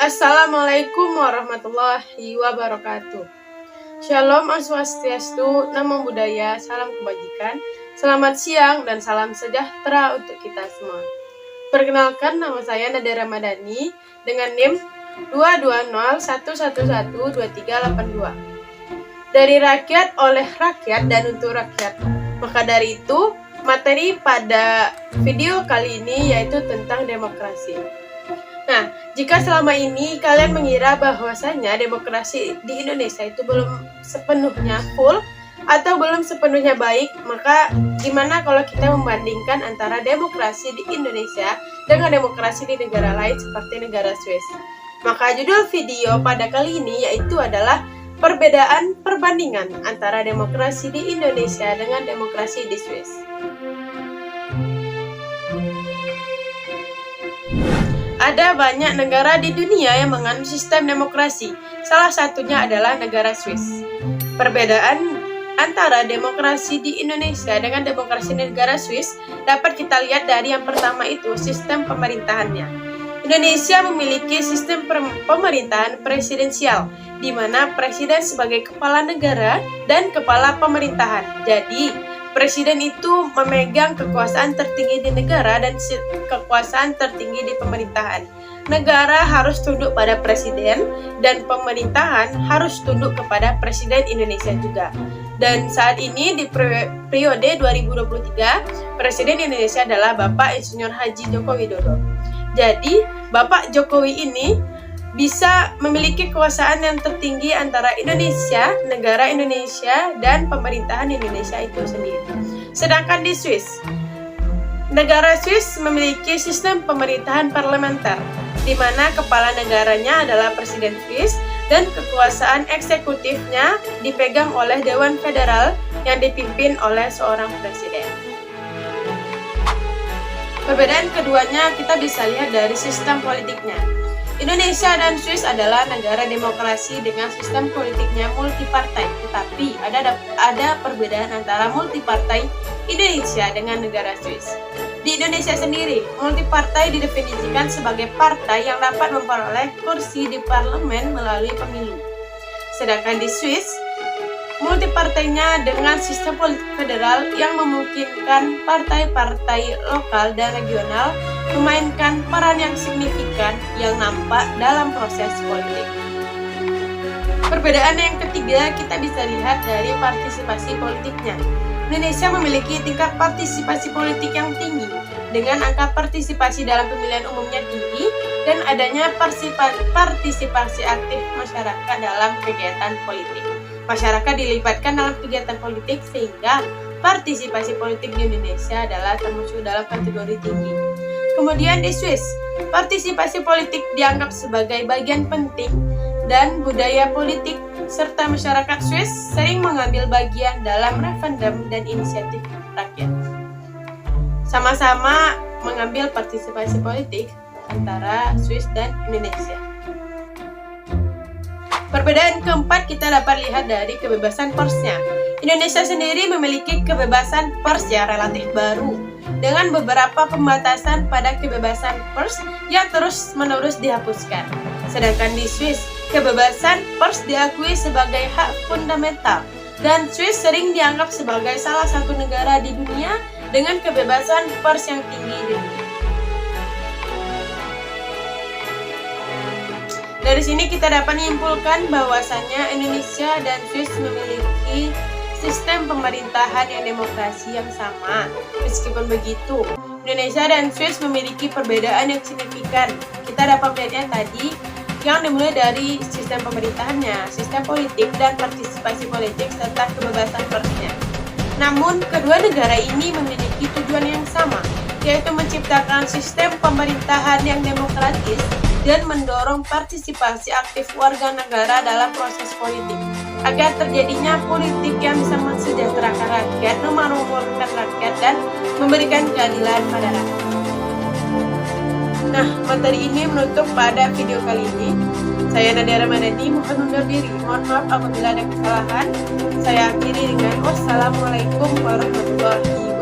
Assalamualaikum warahmatullahi wabarakatuh. Shalom, Om Swastiastu, Namo Buddhaya, salam kebajikan, selamat siang dan salam sejahtera untuk kita semua. Perkenalkan, nama saya Nada Ramadhani dengan NIM 22011112382. Dari rakyat, oleh rakyat, dan untuk rakyat. Maka dari itu, materi pada video kali ini yaitu tentang demokrasi. Nah, jika selama ini kalian mengira bahwasanya demokrasi di Indonesia itu belum sepenuhnya full atau belum sepenuhnya baik, maka gimana kalau kita membandingkan antara demokrasi di Indonesia dengan demokrasi di negara lain seperti negara Swiss? Maka judul video pada kali ini yaitu adalah perbandingan antara demokrasi di Indonesia dengan demokrasi di Swiss. Ada banyak negara di dunia yang menganut sistem demokrasi. Salah satunya adalah negara Swiss. Perbedaan antara demokrasi di Indonesia dengan demokrasi di negara Swiss dapat kita lihat dari yang pertama itu sistem pemerintahannya. Indonesia memiliki sistem pemerintahan presidensial, di mana presiden sebagai kepala negara dan kepala pemerintahan. Jadi, presiden itu memegang kekuasaan tertinggi di negara dan kekuasaan tertinggi di pemerintahan. Negara harus tunduk pada presiden dan pemerintahan harus tunduk kepada presiden Indonesia juga. Dan saat ini di periode 2023, presiden Indonesia adalah Bapak Insinyur Haji Joko Widodo. Jadi, Bapak Jokowi ini bisa memiliki kekuasaan yang tertinggi antara Indonesia, negara Indonesia, dan pemerintahan Indonesia itu sendiri. Sedangkan di Swiss, negara Swiss memiliki sistem pemerintahan parlementer, di mana kepala negaranya adalah Presiden Swiss dan kekuasaan eksekutifnya dipegang oleh Dewan Federal yang dipimpin oleh seorang presiden. Perbedaan keduanya kita bisa lihat dari sistem politiknya. Indonesia dan Swiss adalah negara demokrasi dengan sistem politiknya multipartai, tetapi ada perbedaan antara multipartai Indonesia dengan negara Swiss. Di Indonesia sendiri, multipartai didefinisikan sebagai partai yang dapat memperoleh kursi di parlemen melalui pemilu. Sedangkan di Swiss, multipartainya dengan sistem politik federal yang memungkinkan partai-partai lokal dan regional memainkan peran yang signifikan yang nampak dalam proses politik. Perbedaan yang ketiga kita bisa lihat dari partisipasi politiknya. Indonesia memiliki tingkat partisipasi politik yang tinggi dengan angka partisipasi dalam pemilihan umumnya tinggi dan adanya partisipasi aktif masyarakat dalam kegiatan politik. Masyarakat dilibatkan dalam kegiatan politik sehingga partisipasi politik di Indonesia adalah termasuk dalam kategori tinggi. Kemudian di Swiss, partisipasi politik dianggap sebagai bagian penting dan budaya politik serta masyarakat Swiss sering mengambil bagian dalam referendum dan inisiatif rakyat. Sama-sama mengambil partisipasi politik antara Swiss dan Indonesia. Perbedaan keempat kita dapat lihat dari kebebasan persnya. Indonesia sendiri memiliki kebebasan pers yang relatif baru, dengan beberapa pembatasan pada kebebasan pers yang terus-menerus dihapuskan. Sedangkan di Swiss, kebebasan pers diakui sebagai hak fundamental, dan Swiss sering dianggap sebagai salah satu negara di dunia dengan kebebasan pers yang tinggi di dunia. Dari sini kita dapat menyimpulkan bahwasannya Indonesia dan Swiss memiliki sistem pemerintahan yang demokrasi yang sama. Meskipun begitu, Indonesia dan Swiss memiliki perbedaan yang signifikan. Kita dapat melihatnya tadi yang dimulai dari sistem pemerintahannya, sistem politik dan partisipasi politik serta kebebasan persnya. Namun, kedua negara ini memiliki tujuan yang sama, yaitu menciptakan sistem pemerintahan yang demokratis dan mendorong partisipasi aktif warga negara dalam proses politik, agar terjadinya politik yang bisa mensejahterakan rakyat, memakmurkan rakyat, dan memberikan keadilan pada rakyat. Nah, materi ini menutup pada video kali ini. Saya Nadia Ramadhani, mohon undur diri. Mohon maaf apabila ada kesalahan. Saya akhiri dengan wassalamualaikum warahmatullahi wabarakatuh.